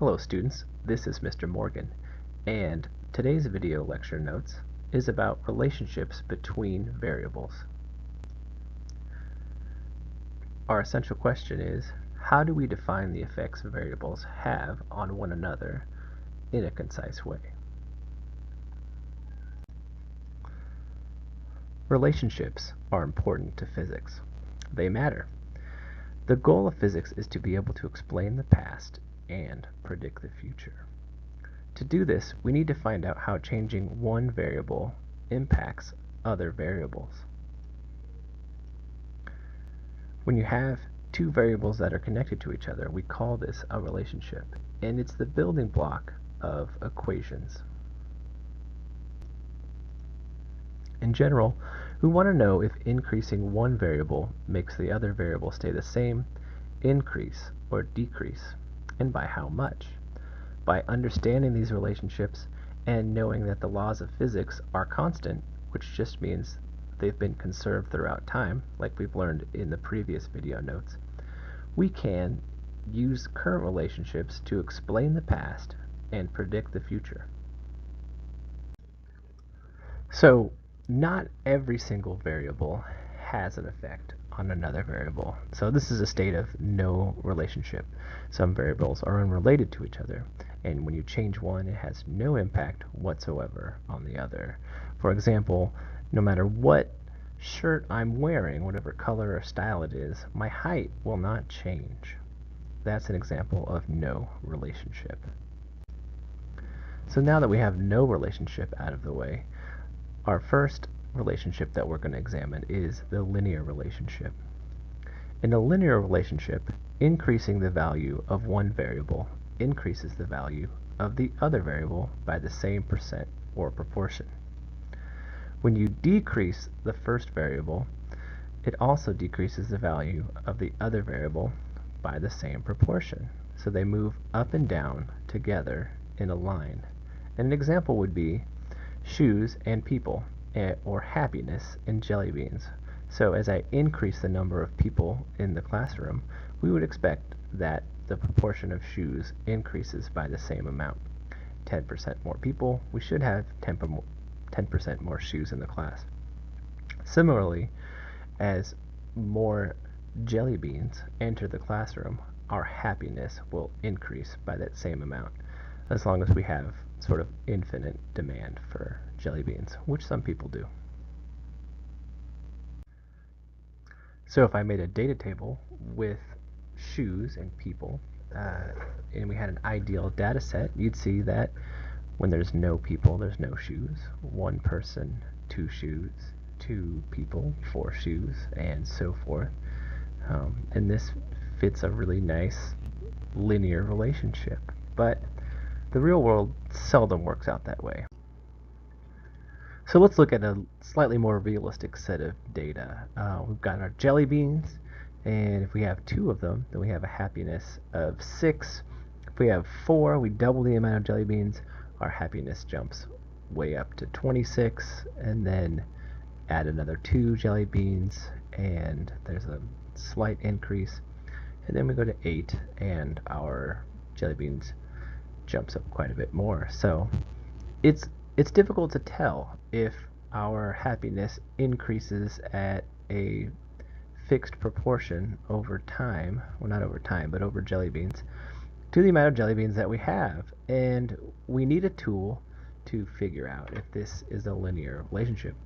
Hello students, this is Mr. Morgan, and today's video lecture notes is about relationships between variables. Our essential question is, how do we define the effects variables have on one another in a concise way? Relationships are important to physics. They matter. The goal of physics is to be able to explain the past and predict the future. To do this, we need to find out how changing one variable impacts other variables. When you have two variables that are connected to each other, we call this a relationship, and it's the building block of equations. In general, we want to know if increasing one variable makes the other variable stay the same, increase, or decrease, and by how much. By understanding these relationships and knowing that the laws of physics are constant, which just means they've been conserved throughout time, like we've learned in the previous video notes, we can use current relationships to explain the past and predict the future. So, not every single variable has an effect on another variable. So this is a state of no relationship. Some variables are unrelated to each other, and when you change one, it has no impact whatsoever on the other. For example, no matter what shirt I'm wearing, whatever color or style it is, my height will not change. That's an example of no relationship. So now that we have no relationship out of the way, our first relationship that we're going to examine is the linear relationship. In a linear relationship, increasing the value of one variable increases the value of the other variable by the same percent or proportion. When you decrease the first variable, it also decreases the value of the other variable by the same proportion. So they move up and down together in a line. And an example would be shoes and people, or happiness and jelly beans. So as I increase the number of people in the classroom, we would expect that the proportion of shoes increases by the same amount. 10% more people, we should have 10% more shoes in the class. Similarly, as more jelly beans enter the classroom, our happiness will increase by that same amount, as long as we have sort of infinite demand for jelly beans, which some people do. So if I made a data table with shoes and people, and we had an ideal data set, you'd see that when there's no people, there's no shoes. One person, 2 shoes. 2 people, 4 shoes, and so forth. And this fits a really nice linear relationship. But the real world seldom works out that way. So let's look at a slightly more realistic set of data. We've got our jelly beans, and if we have 2 of them, then we have a happiness of 6. If we have 4, we double the amount of jelly beans, our happiness jumps way up to 26, and then add another 2 jelly beans, and there's a slight increase, and then we go to 8, and our jelly beans jumps up quite a bit more. So it's difficult to tell if our happiness increases at a fixed proportion over time, well, not over time, but over jelly beans, to the amount of jelly beans that we have. And we need a tool to figure out if this is a linear relationship.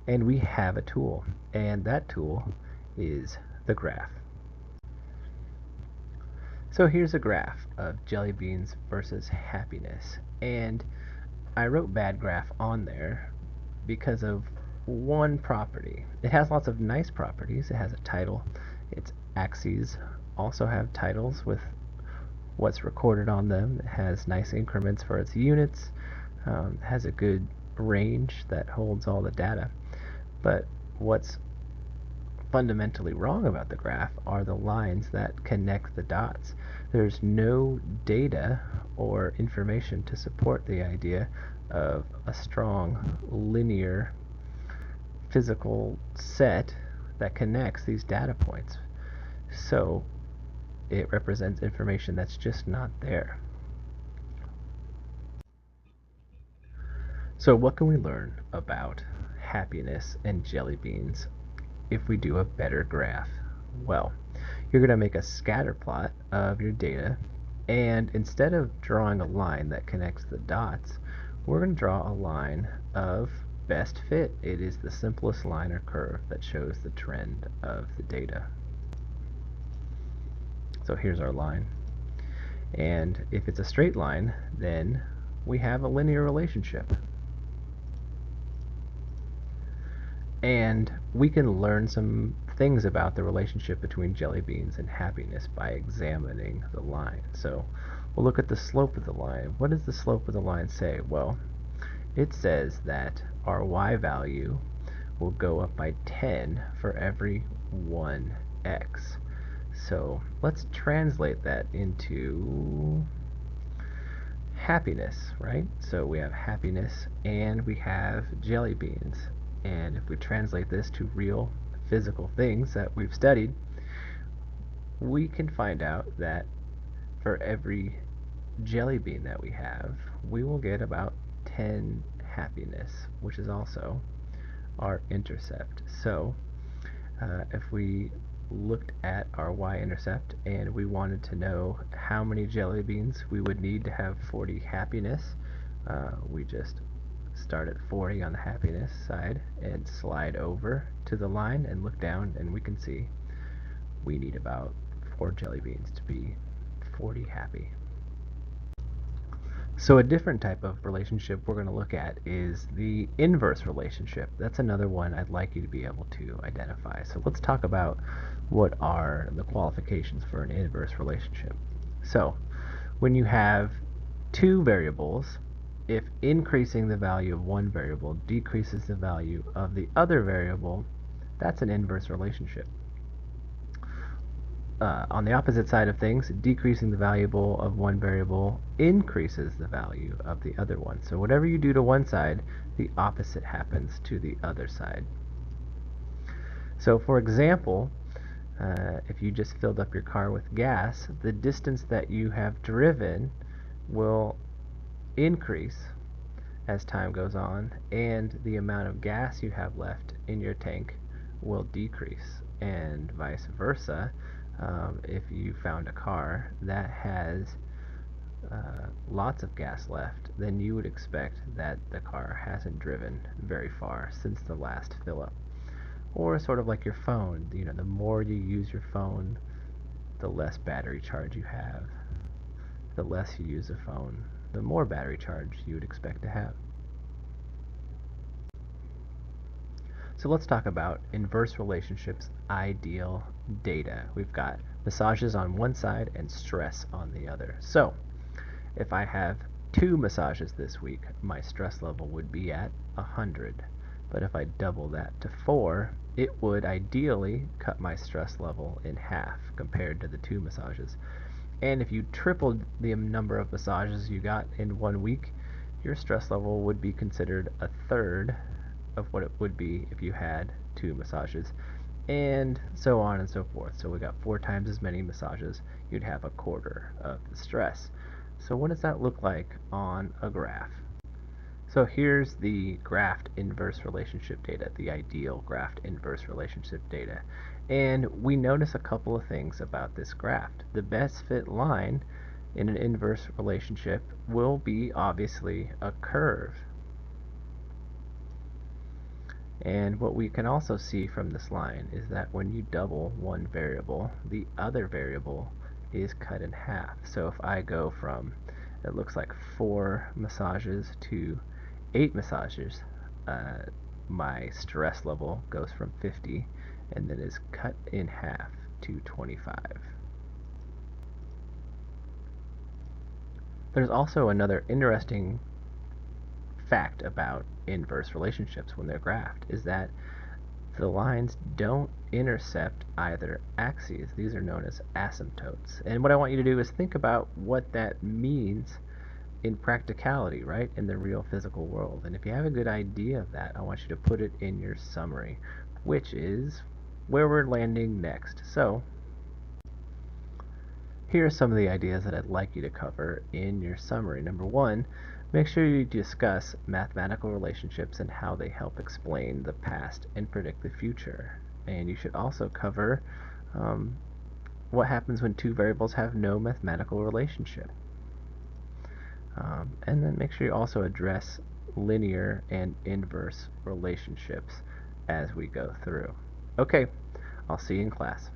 And we have a tool, and that tool is the graph. So here's a graph of jelly beans versus happiness, and I wrote bad graph on there because of one property. It has lots of nice properties. It has a title. Its axes also have titles with what's recorded on them. It has nice increments for its units. It has a good range that holds all the data. But what's fundamentally wrong about the graph are the lines that connect the dots. There's no data or information to support the idea of a strong linear physical set that connects these data points. So it represents information that's just not there. So what can we learn about happiness and jelly beans if we do a better graph? Well, you're going to make a scatter plot of your data, and instead of drawing a line that connects the dots, we're going to draw a line of best fit. It is the simplest line or curve that shows the trend of the data. So here's our line. And if it's a straight line, then we have a linear relationship. And we can learn some things about the relationship between jelly beans and happiness by examining the line. So we'll look at the slope of the line. What does the slope of the line say? Well, it says that our y value will go up by 10 for every 1x. So let's translate that into happiness, right? So we have happiness and we have jelly beans. And if we translate this to real physical things that we've studied, we can find out that for every jelly bean that we have, we will get about 10 happiness, which is also our intercept. So if we looked at our y-intercept and we wanted to know how many jelly beans we would need to have 40 happiness, we just start at 40 on the happiness side and slide over to the line and look down, and we can see we need about 4 jelly beans to be 40 happy. So a different type of relationship we're going to look at is the inverse relationship. That's another one I'd like you to be able to identify. So let's talk about what are the qualifications for an inverse relationship. So when you have two variables, if increasing the value of one variable decreases the value of the other variable, that's an inverse relationship. On the opposite side of things, decreasing the value of one variable increases the value of the other one. So whatever you do to one side, the opposite happens to the other side. So for example, if you just filled up your car with gas, the distance that you have driven will increase as time goes on, and the amount of gas you have left in your tank will decrease, and vice versa. If you found a car that has lots of gas left, then you would expect that the car hasn't driven very far since the last fill up. Or sort of like your phone, the more you use your phone, the less battery charge you have. The less you use the phone, the more battery charge you would expect to have. So let's talk about inverse relationships, ideal data. We've got massages on one side and stress on the other. So if I have 2 massages this week, my stress level would be at 100. But if I double that to 4, it would ideally cut my stress level in half compared to the 2 massages. And if you tripled the number of massages you got in 1 week, your stress level would be considered a third of what it would be if you had 2 massages, and so on and so forth. So we got 4 times as many massages, you'd have a quarter of the stress. So what does that look like on a graph? So here's the graphed inverse relationship data, the ideal graphed inverse relationship data. And we notice a couple of things about this graph. The best fit line in an inverse relationship will be obviously a curve. And what we can also see from this line is that when you double one variable, the other variable is cut in half. So if I go from, it looks like 4 massages to 8 massages, my stress level goes from 50 and then is cut in half to 25. There's also another interesting fact about inverse relationships when they're graphed, is that the lines don't intercept either axes. These are known as asymptotes. And what I want you to do is think about what that means in practicality, right, in the real physical world. And if you have a good idea of that, I want you to put it in your summary, which is where we're landing next. So here are some of the ideas that I'd like you to cover in your summary. Number 1, Make sure you discuss mathematical relationships and how they help explain the past and predict the future. And you should also cover what happens when two variables have no mathematical relationship. And then make sure you also address linear and inverse relationships as we go through. Okay, I'll see you in class.